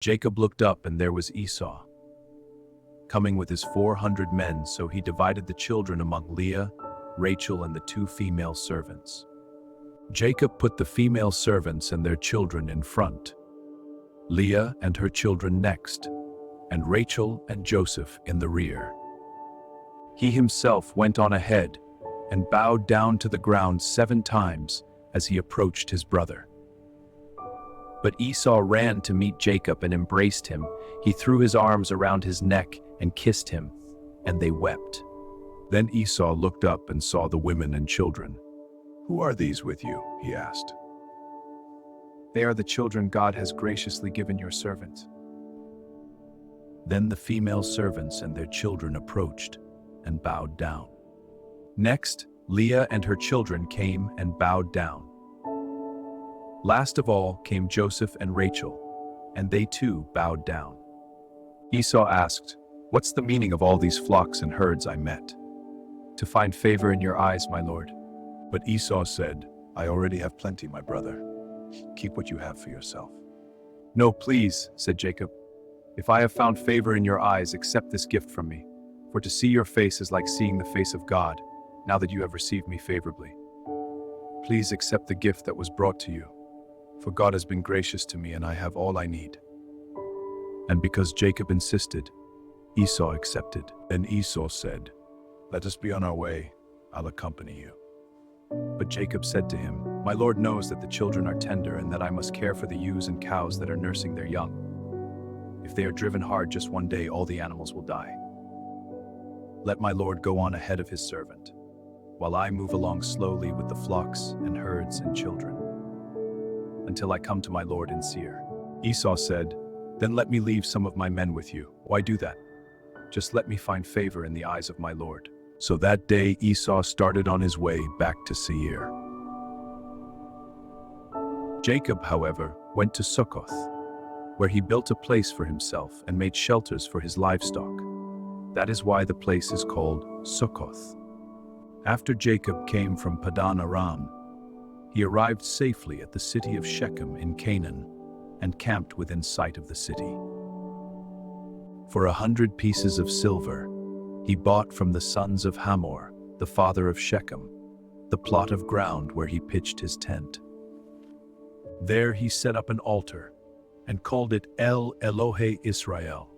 Jacob looked up, and there was Esau, coming with his 400 men, so he divided the children among Leah, Rachel, and the 2 female servants. Jacob put the female servants and their children in front, Leah and her children next, and Rachel and Joseph in the rear. He himself went on ahead and bowed down to the ground 7 times as he approached his brother. But Esau ran to meet Jacob and embraced him. He threw his arms around his neck and kissed him, and they wept. Then Esau looked up and saw the women and children. "Who are these with you?" he asked. "They are the children God has graciously given your servant." Then the female servants and their children approached and bowed down. Next, Leah and her children came and bowed down. Last of all came Joseph and Rachel, and they too bowed down. Esau asked, "What's the meaning of all these flocks and herds I met?" "To find favor in your eyes, my lord." But Esau said, "I already have plenty, my brother. Keep what you have for yourself." "No, please," said Jacob. "If I have found favor in your eyes, accept this gift from me. For to see your face is like seeing the face of God, now that you have received me favorably. Please accept the gift that was brought to you, for God has been gracious to me and I have all I need." And because Jacob insisted, Esau accepted. Then Esau said, "Let us be on our way. I'll accompany you." But Jacob said to him, "My Lord knows that the children are tender and that I must care for the ewes and cows that are nursing their young. If they are driven hard just one day, all the animals will die. Let my Lord go on ahead of his servant, while I move along slowly with the flocks and herds and children, until I come to my Lord in Seir." Esau said, "Then let me leave some of my men with you." "Why do that? Just let me find favor in the eyes of my Lord." So that day Esau started on his way back to Seir. Jacob, however, went to Succoth, where he built a place for himself and made shelters for his livestock. That is why the place is called Succoth. After Jacob came from Paddan Aram, he arrived safely at the city of Shechem in Canaan and camped within sight of the city. For 100 pieces of silver, he bought from the sons of Hamor, the father of Shechem, the plot of ground where he pitched his tent. There he set up an altar and called it El Elohe Israel,